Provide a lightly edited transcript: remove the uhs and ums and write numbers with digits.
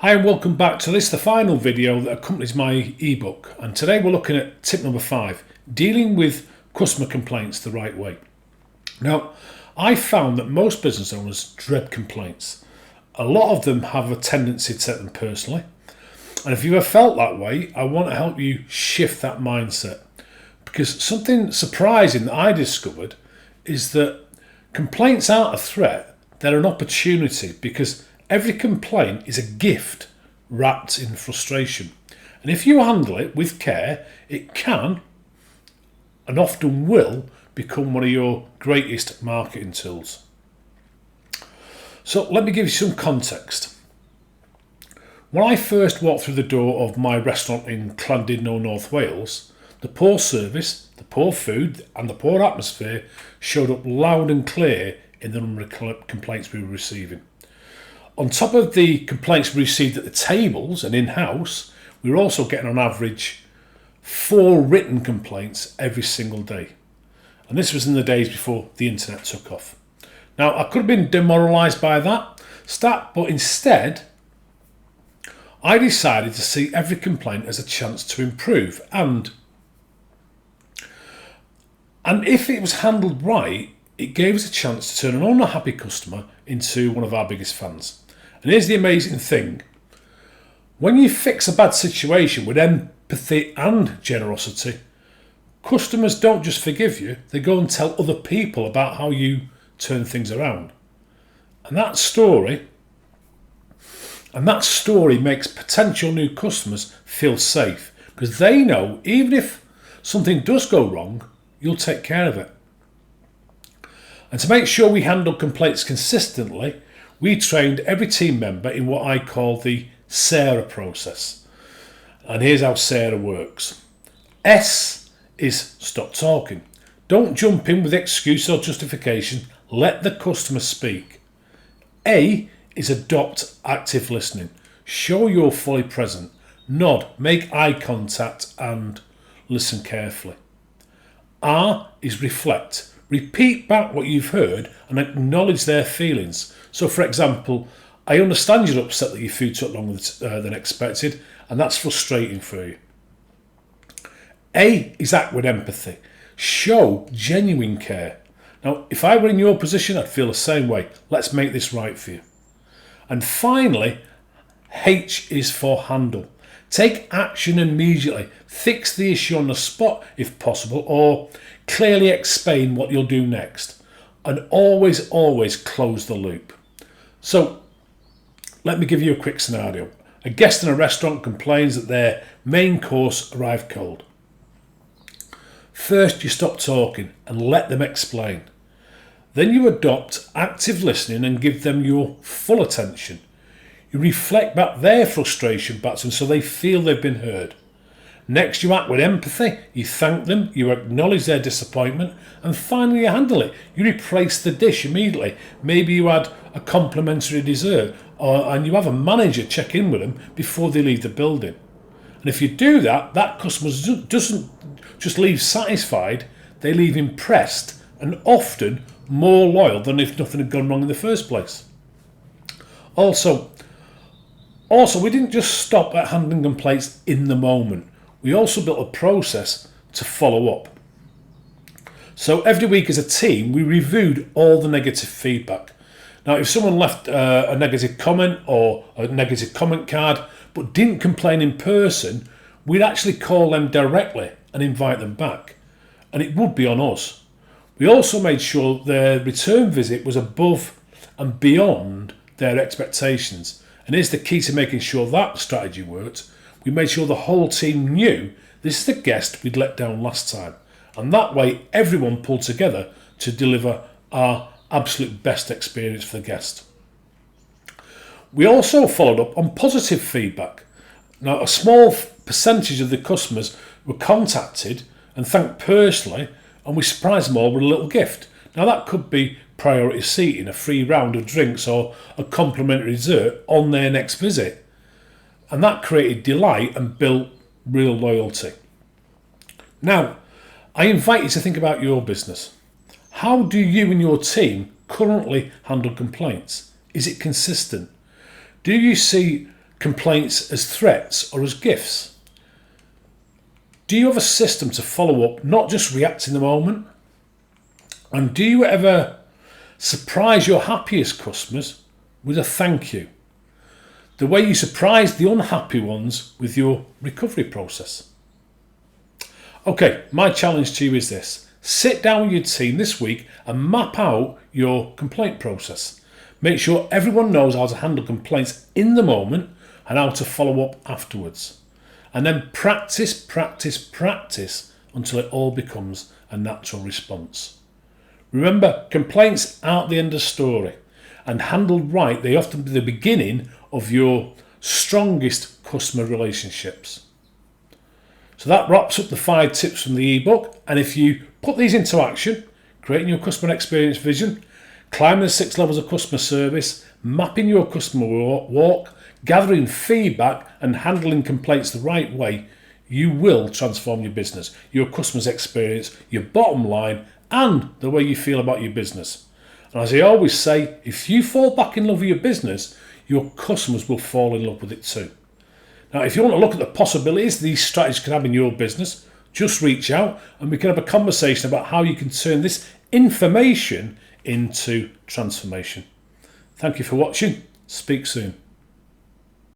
Hi and welcome back to this, the final video that accompanies my ebook. And today we're looking at tip number 5, dealing with customer complaints the right way. Now, I found that most business owners dread complaints. A lot of them have a tendency to take them personally. And if you have felt that way, I want to help you shift that mindset. Because something surprising that I discovered is that complaints aren't a threat, they're an opportunity, because every complaint is a gift wrapped in frustration. And if you handle it with care, it can, and often will, become one of your greatest marketing tools. So let me give you some context. When I first walked through the door of my restaurant in Llandudno, North Wales, the poor service, the poor food and the poor atmosphere showed up loud and clear in the number of complaints we were receiving. On top of the complaints we received at the tables and in-house, we were also getting on average 4 written complaints every single day. And this was in the days before the internet took off. Now, I could have been demoralised by that stat, but instead, I decided to see every complaint as a chance to improve. And if it was handled right, it gave us a chance to turn an unhappy customer into one of our biggest fans. And here's the amazing thing. When you fix a bad situation with empathy and generosity, customers don't just forgive you, they go and tell other people about how you turn things around. And that story makes potential new customers feel safe, because they know even if something does go wrong, you'll take care of it. And to make sure we handle complaints consistently, we trained every team member in what I call the SARA process. And here's how SARA works. S is stop talking. Don't jump in with excuse or justification. Let the customer speak. A is adopt active listening. Show you're fully present. Nod, make eye contact and listen carefully. R is reflect. Repeat back what you've heard and acknowledge their feelings. So, for example, I understand you're upset that your food took longer than expected, and that's frustrating for you. A is act with empathy. Show genuine care. Now, if I were in your position, I'd feel the same way. Let's make this right for you. And finally, H is for handle. Take action immediately. Fix the issue on the spot if possible, or clearly explain what you'll do next. And always close the loop. So, let me give you a quick scenario. A guest in a restaurant complains that their main course arrived cold. First, you stop talking and let them explain. Then you adopt active listening and give them your full attention. You reflect back their frustration back to them so they feel they've been heard. Next, you act with empathy. You thank them, you acknowledge their disappointment, and finally you handle it. You replace the dish immediately. Maybe you add a complimentary dessert, and you have a manager check in with them before they leave the building. And if you do that, that customer doesn't just leave satisfied, they leave impressed and often more loyal than if nothing had gone wrong in the first place. Also, we didn't just stop at handling complaints in the moment. We also built a process to follow up. So every week as a team, we reviewed all the negative feedback. Now, if someone left a negative comment or a negative comment card, but didn't complain in person, we'd actually call them directly and invite them back. And it would be on us. We also made sure their return visit was above and beyond their expectations. And here's the key to making sure that strategy worked. We made sure the whole team knew this is the guest we'd let down last time. And that way, everyone pulled together to deliver our absolute best experience for the guest. We also followed up on positive feedback. Now, a small percentage of the customers were contacted and thanked personally, and we surprised them all with a little gift. Now, that could be priority seating, a free round of drinks, or a complimentary dessert on their next visit. And that created delight and built real loyalty. Now, I invite you to think about your business. How do you and your team currently handle complaints? Is it consistent? Do you see complaints as threats or as gifts? Do you have a system to follow up, not just react in the moment? And do you ever surprise your happiest customers with a thank you? The way you surprise the unhappy ones with your recovery process. Okay, my challenge to you is this. Sit down with your team this week and map out your complaint process. Make sure everyone knows how to handle complaints in the moment and how to follow up afterwards. And then practice until it all becomes a natural response. Remember, complaints aren't the end of the story, and handled right, they often be the beginning of your strongest customer relationships. So that wraps up the 5 tips from the ebook, and if you put these into action, creating your customer experience vision, climbing the 6 levels of customer service, mapping your customer walk, gathering feedback and handling complaints the right way, you will transform your business, your customer's experience, your bottom line, and the way you feel about your business. And as I always say, if you fall back in love with your business, your customers will fall in love with it too. Now, if you want to look at the possibilities these strategies can have in your business, just reach out and we can have a conversation about how you can turn this information into transformation. Thank you for watching. Speak soon.